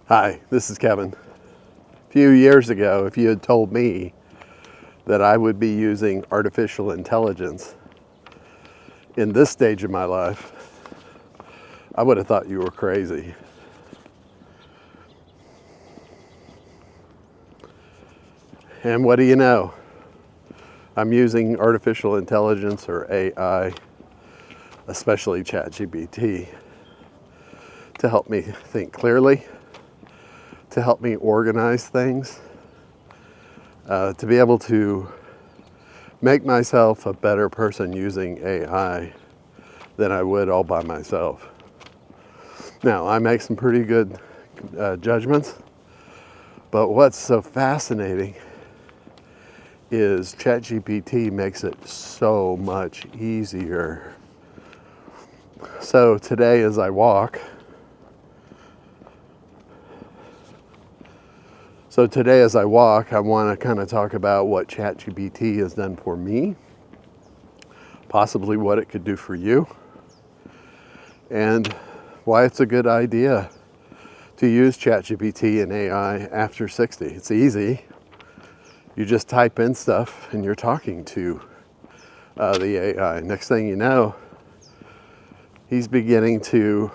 Hi, this is Kevin. A few years ago, if you had told me that I would be using artificial intelligence in this stage of my life, I would have thought you were crazy. And what do you know? I'm using artificial intelligence, or AI, especially ChatGPT, to help me think clearly, to help me organize things, to be able to make myself a better person using AI than I would all by myself. Now, I make some pretty good judgments, but what's so fascinating is ChatGPT makes it so much easier. So today as I walk, I want to kind of talk about what ChatGPT has done for me, possibly what it could do for you, and why it's a good idea to use ChatGPT and AI after 60. It's easy. You just type in stuff and you're talking to the AI. Next thing you know, he's beginning to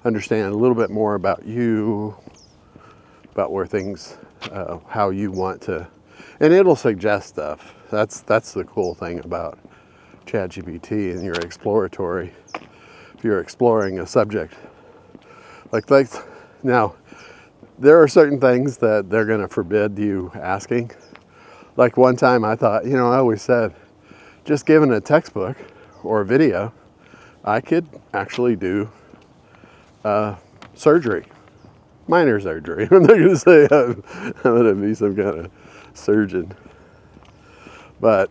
understand a little bit more about you, about where things, how you want to, and it'll suggest stuff. That's the cool thing about ChatGPT and your exploratory. If you're exploring a subject, like now, there are certain things that they're going to forbid you asking. Like one time I thought, I always said, just given a textbook or a video, I could actually do surgery, minor surgery. I'm not going to say I'm going to be some kind of surgeon. But,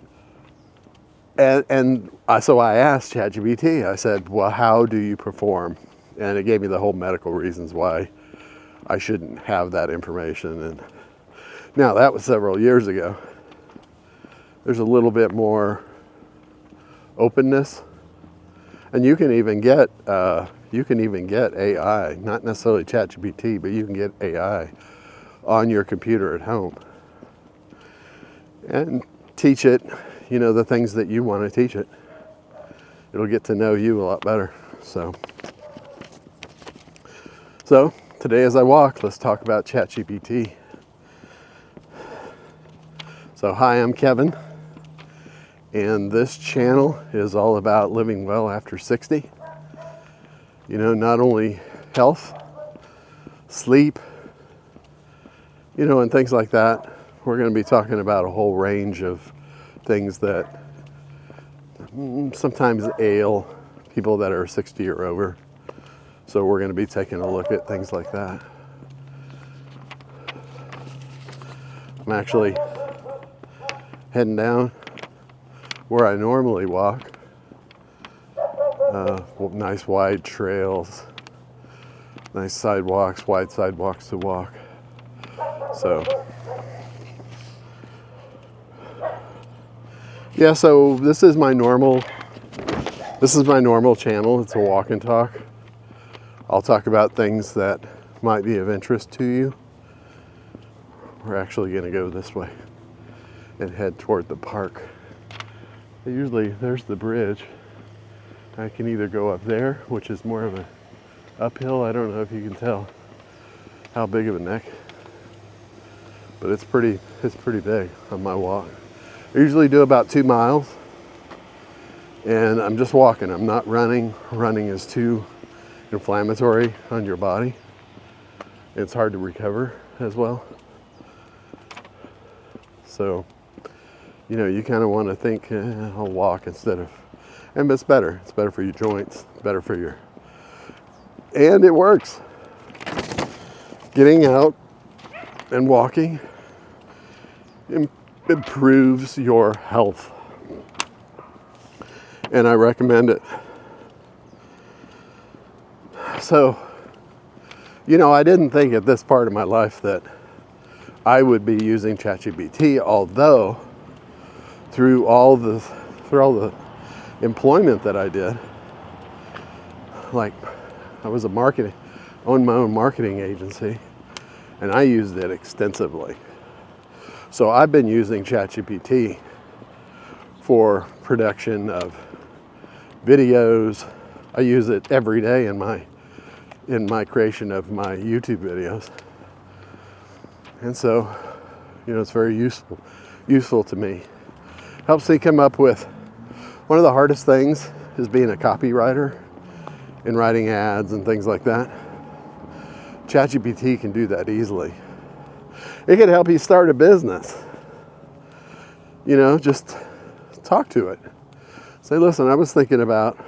so I asked ChatGPT, I said, well, how do you perform? And it gave me the whole medical reasons why I shouldn't have that information. And now that was several years ago. There's a little bit more openness, and you can even get AI, not necessarily ChatGPT, but you can get AI on your computer at home and teach it, the things that you want to teach it. It'll get to know you a lot better. So today as I walk, let's talk about ChatGPT. So hi, I'm Kevin, and this channel is all about living well after 60. Not only health, sleep, and things like that. We're going to be talking about a whole range of things that sometimes ail people that are 60 or over. So we're going to be taking a look at things like that. I'm actually heading down where I normally walk. Nice wide trails, nice sidewalks, wide sidewalks to walk. So this is my normal channel. It's a walk and talk. I'll talk about things that might be of interest to you. We're actually going to go this way and head toward the park. There's the bridge. I can either go up there, which is more of an uphill. I don't know if you can tell how big of a neck, but it's pretty big on my walk. I usually do about 2 miles, and I'm just walking. I'm not running. Running is too inflammatory on your body. It's hard to recover as well. So, you kind of want to think, I'll walk instead of, and it's better. It's better for your joints, better for and it works. Getting out and walking improves your health, and I recommend it. So, I didn't think at this part of my life that I would be using ChatGPT, although through all the employment that I did, like I was a marketing own my own marketing agency, and I used it extensively. So I've been using ChatGPT for production of videos. I use it every day in my creation of my YouTube videos. And so, it's very useful to me. Helps me come up with, one of the hardest things is being a copywriter and writing ads and things like that. ChatGPT can do that easily. It can help you start a business. Just talk to it. Say, listen, I was thinking about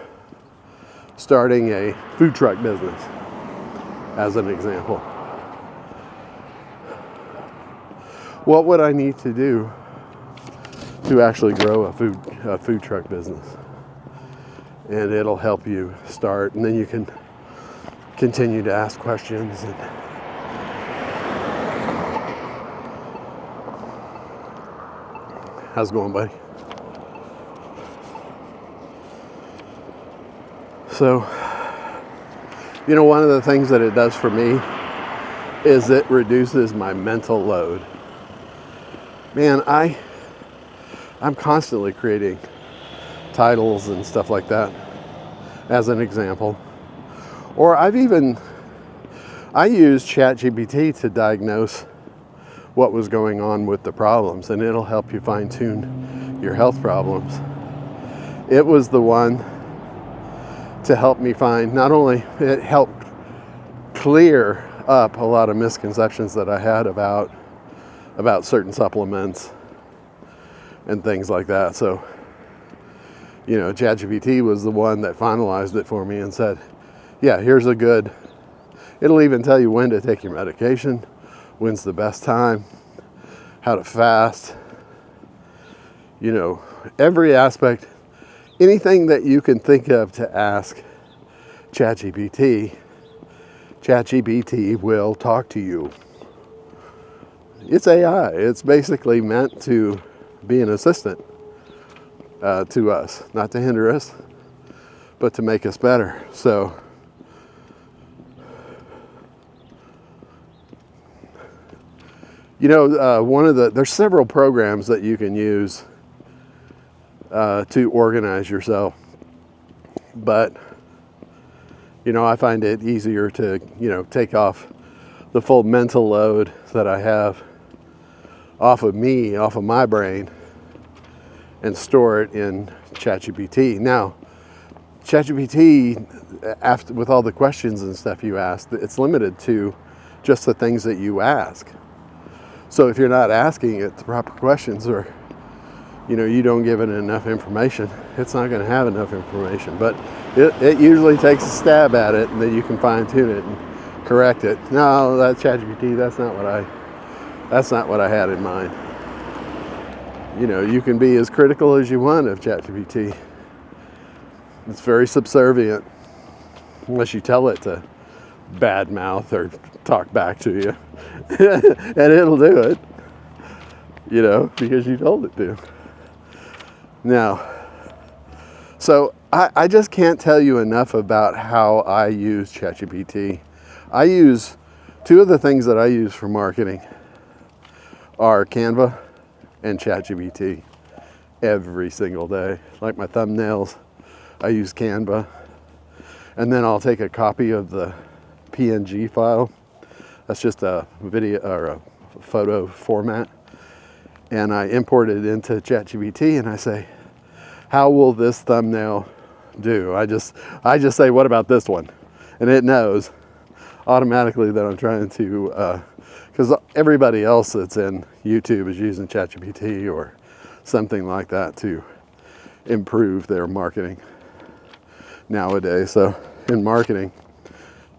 starting a food truck business, as an example. What would I need to do to actually grow a food truck business? And it'll help you start, and then you can continue to ask questions. And how's it going, buddy? So, one of the things that it does for me is it reduces my mental load. Man, I'm constantly creating titles and stuff like that, as an example. Or I use ChatGPT to diagnose what was going on with the problems, and it'll help you fine-tune your health problems. It was the one to help me find, not only it helped clear up a lot of misconceptions that I had about certain supplements and things like that. So, ChatGPT was the one that finalized it for me and said, yeah, it'll even tell you when to take your medication, when's the best time, how to fast, every aspect, anything that you can think of to ask ChatGPT will talk to you. It's AI. It's basically meant to be an assistant to us, not to hinder us, but to make us better. So, there's several programs that you can use to organize yourself, but I find it easier to take off the full mental load that I have off of my brain, and store it in ChatGPT. Now, ChatGPT, with all the questions and stuff you ask, it's limited to just the things that you ask. So if you're not asking it the proper questions, or you don't give it enough information, it's not going to have enough information. But it usually takes a stab at it, and then you can fine tune it and correct it. No, that ChatGPT, that's not what I had in mind. You can be as critical as you want of ChatGPT. It's very subservient, unless you tell it to badmouth or talk back to you. And it'll do it, because you told it to. Now, so I just can't tell you enough about how I use ChatGPT. Two of the things that I use for marketing are Canva and ChatGPT every single day. Like my thumbnails, I use Canva, and then I'll take a copy of the PNG file. That's just a video or a photo format, and I import it into ChatGPT, and I say, how will this thumbnail do? I just say, what about this one? And it knows automatically that I'm trying to, because everybody else that's in YouTube is using ChatGPT or something like that to improve their marketing nowadays. So in marketing,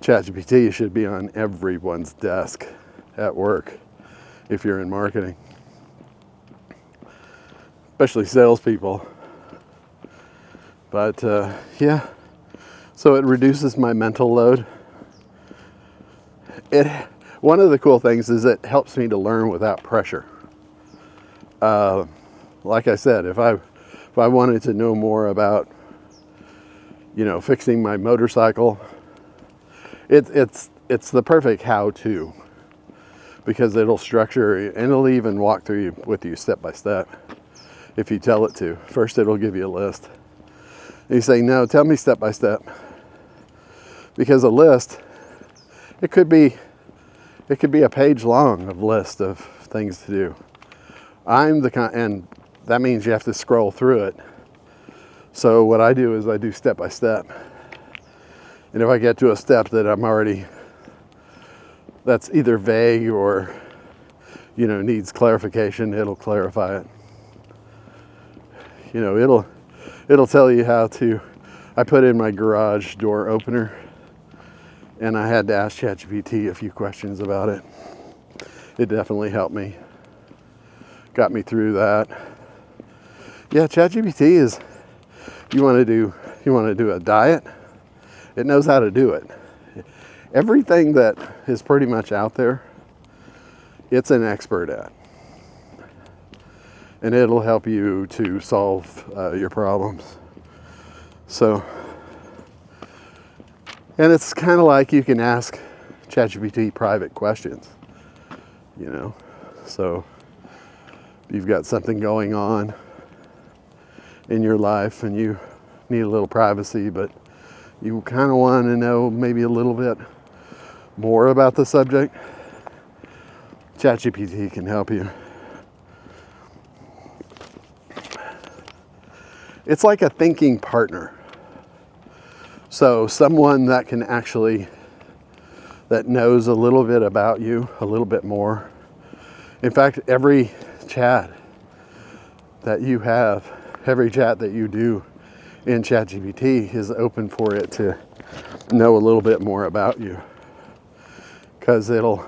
ChatGPT should be on everyone's desk at work if you're in marketing, especially salespeople. But yeah, so it reduces my mental load. One of the cool things is it helps me to learn without pressure. Like I said, if I wanted to know more about, fixing my motorcycle, it's it's the perfect how-to, because it'll structure and it'll even walk through with you step by step if you tell it to. First, it'll give you a list. And you say, no, tell me step by step. Because a list, it could be a page long of list of things to do. And that means you have to scroll through it. So what I do is I do step by step. And if I get to a step that that's either vague or, needs clarification, it'll clarify it. It'll tell you how to. I put in my garage door opener, and I had to ask ChatGPT a few questions about it. It definitely helped me. Got me through that. Yeah, ChatGPT is, you want to do a diet, it knows how to do it. Everything that is pretty much out there, it's an expert at. And it'll help you to solve your problems. So, and it's kind of like you can ask ChatGPT private questions, So you've got something going on in your life and you need a little privacy, but you kind of want to know maybe a little bit more about the subject. ChatGPT can help you. It's like a thinking partner. So someone that knows a little bit about you, a little bit more. In fact, every chat that you do in ChatGPT is open for it to know a little bit more about you. Because it'll,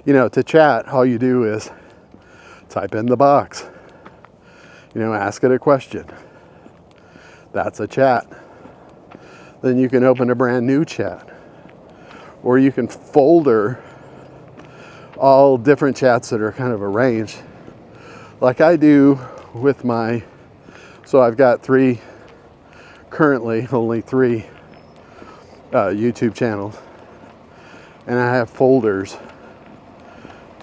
to chat, all you do is type in the box. Ask it a question. That's a chat. Then you can open a brand new chat. Or you can folder all different chats that are kind of arranged. Like I do with so I've got currently only three YouTube channels. And I have folders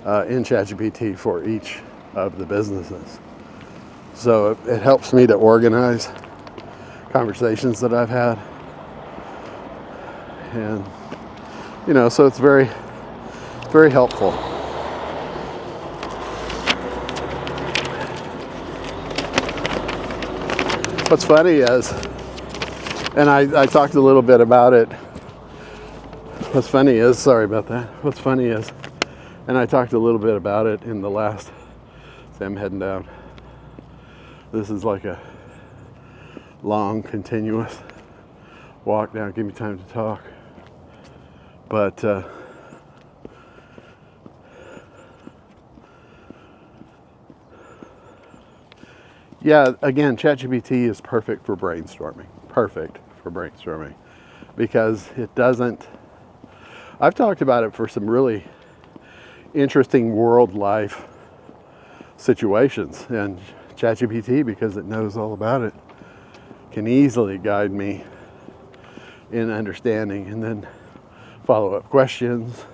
in ChatGPT for each of the businesses. So it helps me to organize conversations that I've had. And, so it's very, very helpful. What's funny is, and I talked a little bit about it. Sorry about that. What's funny is, and I talked a little bit about it in the last, I'm heading down. This is like a long, continuous walk down. Give me time to talk. But yeah, again, ChatGPT is perfect for brainstorming. Because it doesn't. I've talked about it for some really interesting world life situations, and ChatGPT, because it knows all about it, can easily guide me in understanding, and then follow-up questions,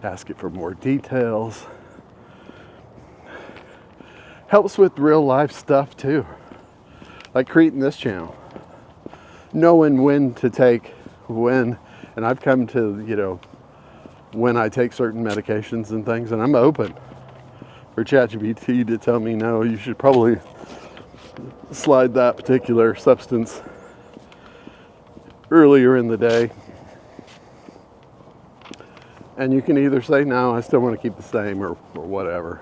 ask it for more details. Helps with real life stuff too, like creating this channel, knowing when to take when. And I've come to, when I take certain medications and things, and I'm open for ChatGPT to tell me, no, you should probably slide that particular substance earlier in the day. And you can either say, no, I still want to keep the same, or whatever.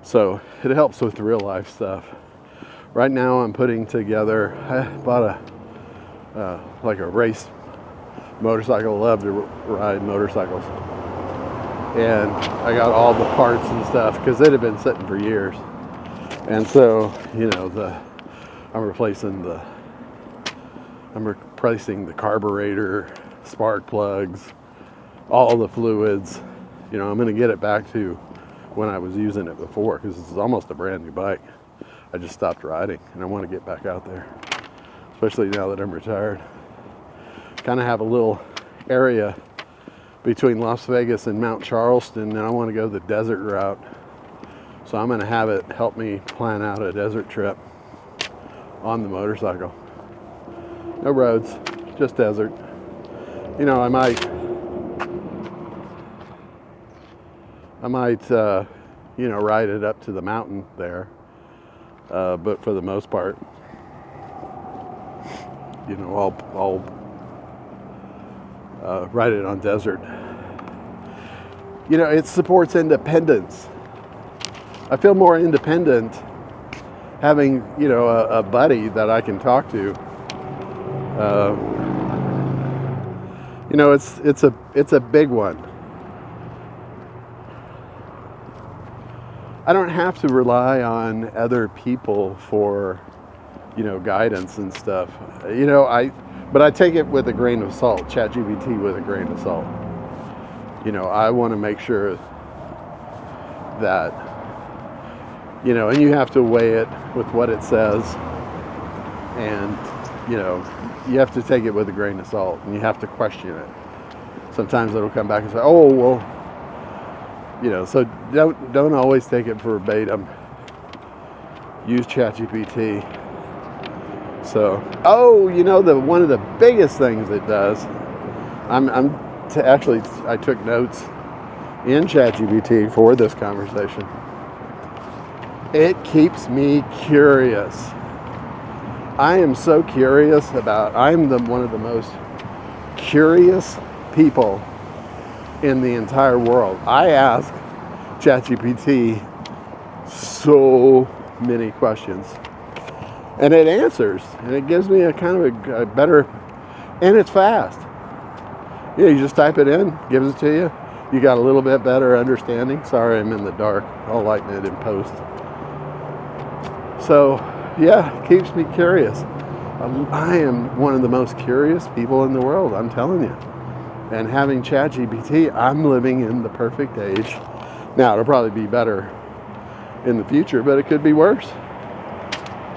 So it helps with real life stuff. Right now I'm putting together, I bought a race motorcycle. Love to ride motorcycles, and I got all the parts and stuff because it had been sitting for years. And so I'm replacing the carburetor, spark plugs, all the fluids. I'm going to get it back to when I was using it before, because this is almost a brand new bike. I just stopped riding and I want to get back out there, especially now that I'm retired. Kind of have a little area between Las Vegas and Mount Charleston, and I want to go the desert route. So I'm going to have it help me plan out a desert trip on the motorcycle. No roads, just desert. You know, I might, you know, ride it up to the mountain there. But for the most part, you know, I'll ride it on desert. You know, it supports independence. I feel more independent having, you know, a buddy that I can talk to. You know, it's a big one. I don't have to rely on other people for, you know, guidance and stuff. You know, but I take it with a grain of salt, ChatGPT with a grain of salt. You know, I want to make sure that, you know, and you have to weigh it with what it says, and, you know, you have to take it with a grain of salt, and you have to question it. Sometimes it'll come back and say, oh, well, you know, so don't always take it verbatim. Use ChatGPT. So, oh, you know, one of the biggest things it does, actually, I took notes in ChatGPT for this conversation. It keeps me curious. I am so curious I'm one of the most curious people in the entire world. I ask ChatGPT so many questions, and it answers, and it gives me a kind of a better, and it's fast. Yeah, you just type it in, gives it to you. You got a little bit better understanding. Sorry, I'm in the dark. I'll lighten it in post. So, yeah, it keeps me curious. I am one of the most curious people in the world, I'm telling you. And having ChatGPT, I'm living in the perfect age. Now, it'll probably be better in the future, but it could be worse.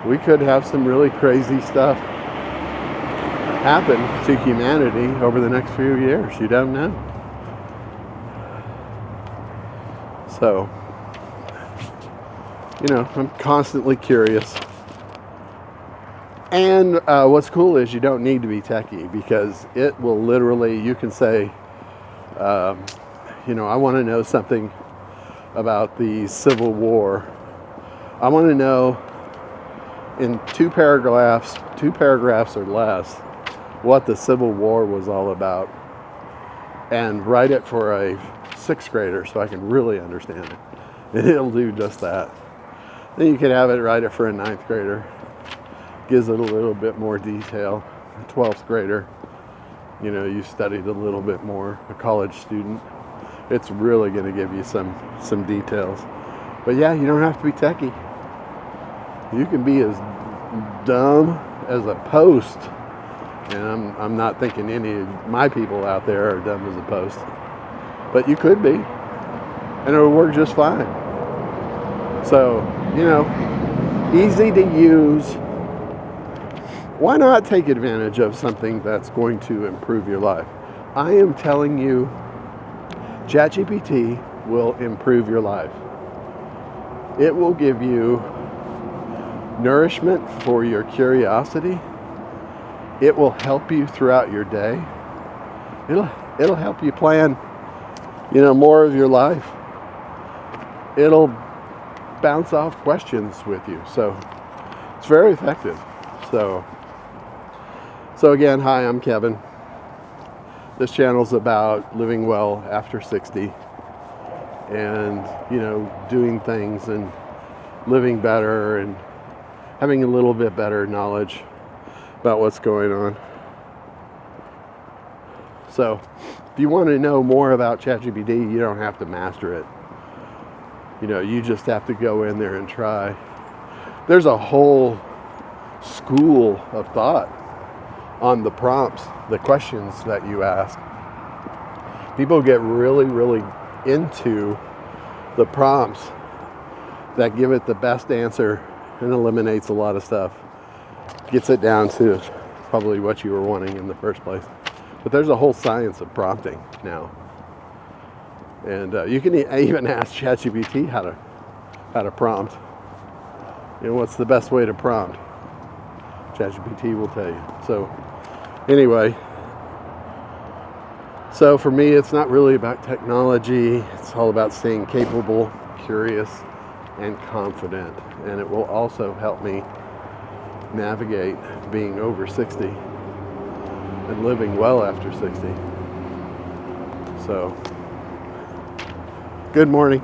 We could have some really crazy stuff happen to humanity over the next few years. You don't know. So, you know, I'm constantly curious. And what's cool is you don't need to be techie, because it will literally, you can say, you know, I want to know something about the Civil War. I want to know in two paragraphs or less what the Civil War was all about, and write it for a 6th grader so I can really understand it. And it'll do just that. Then you could have it write it for a 9th grader. Gives it a little bit more detail. A 12th grader, you know, you studied a little bit more. A college student, it's really going to give you some details. But yeah, you don't have to be techie. You can be as dumb as a post. And I'm not thinking any of my people out there are dumb as a post. But you could be. And it'll work just fine. So, you know, easy to use. Why not take advantage of something that's going to improve your life? I am telling you, ChatGPT will improve your life. It will give you nourishment for your curiosity. It will help you throughout your day. It'll help you plan, you know, more of your life. It'll bounce off questions with you. So it's very effective. So again, hi, I'm Kevin. This channel's about living well after 60 and, you know, doing things and living better and having a little bit better knowledge about what's going on. So if you want to know more about ChatGPT, you don't have to master it. You know, you just have to go in there and try. There's a whole school of thought on the prompts, the questions that you ask. People get really, really into the prompts that give it the best answer and eliminates a lot of stuff. Gets it down to probably what you were wanting in the first place. But there's a whole science of prompting now. And you can even ask ChatGPT how to prompt. You know, what's the best way to prompt? ChatGPT will tell you. So anyway, so for me, it's not really about technology. It's all about staying capable, curious, and confident. And it will also help me navigate being over 60 and living well after 60. So, good morning.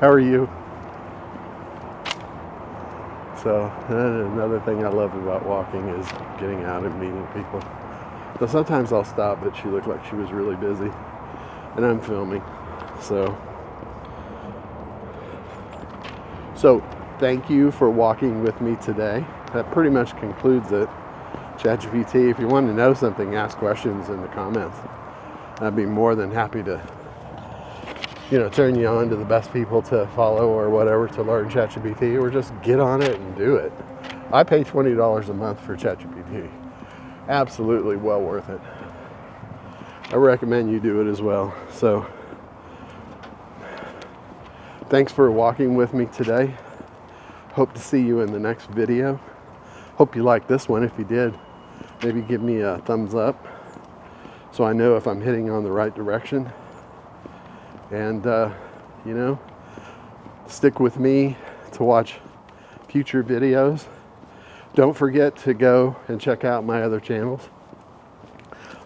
How are you? So, another thing I love about walking is getting out and meeting people. So sometimes I'll stop, but she looked like she was really busy, and I'm filming. So thank you for walking with me today. That pretty much concludes it. ChatGPT, if you want to know something, ask questions in the comments. I'd be more than happy to, turn you on to the best people to follow or whatever to learn ChatGPT, or just get on it and do it. I pay $20 a month for ChatGPT. Absolutely well worth it. I recommend you do it as well. So, thanks for walking with me today. Hope to see you in the next video. Hope you liked this one. If you did, maybe give me a thumbs up so I know if I'm heading on the right direction. And, stick with me to watch future videos. Don't forget to go and check out my other channels.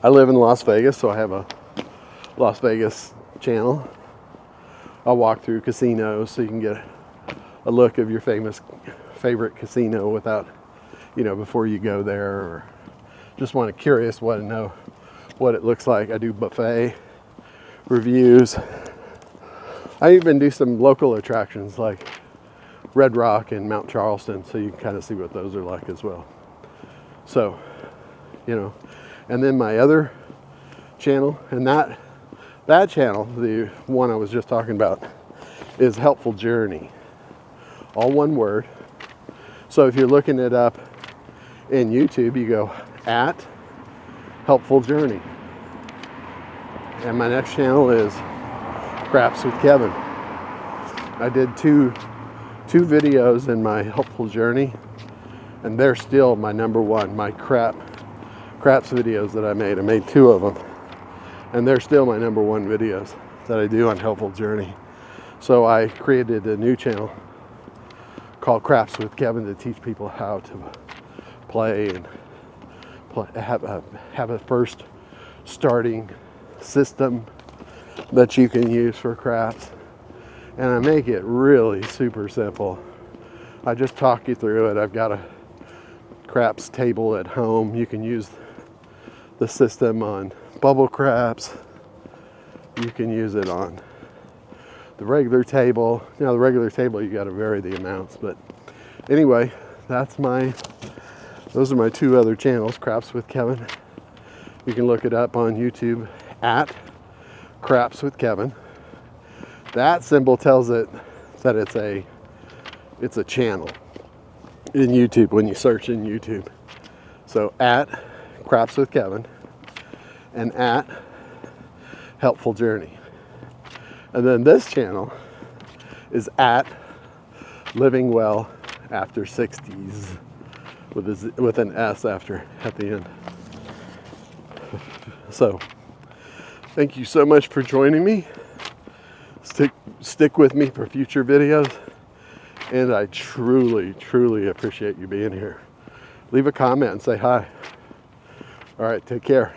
I live in Las Vegas, so I have a Las Vegas channel. I'll walk through casinos so you can get a look of your favorite casino without, before you go there, or just want to know what it looks like. I do buffet reviews. I even do some local attractions like Red Rock and Mount Charleston, so you can kind of see what those are like as well. So, and then my other channel, and that channel, the one I was just talking about, is Helpful Journey. All one word. So if you're looking it up in YouTube, you go at Helpful Journey. And my next channel is Craps with Kevin. I did two videos in my Helpful Journey, and they're still my number one. My craps videos that I made 2 of them, and they're still my number one videos that I do on Helpful Journey. So I created a new channel called Craps with Kevin to teach people how to play and have a first starting system that you can use for craps. And I make it really super simple. I just talk you through it. I've got a craps table at home. You can use the system on bubble craps. You can use it on the regular table. The regular table, you got to vary the amounts. But anyway, those are my 2 other channels, Craps with Kevin. You can look it up on YouTube at Craps with Kevin. That symbol tells it that it's a channel in YouTube when you search in YouTube. So at Craps with Kevin and at Helpful Journey. And then this channel is at Living Well After 60s with an S at the end. So thank you so much for joining me. Stick with me for future videos, and I truly appreciate you being here. Leave a comment and say hi. All right, take care.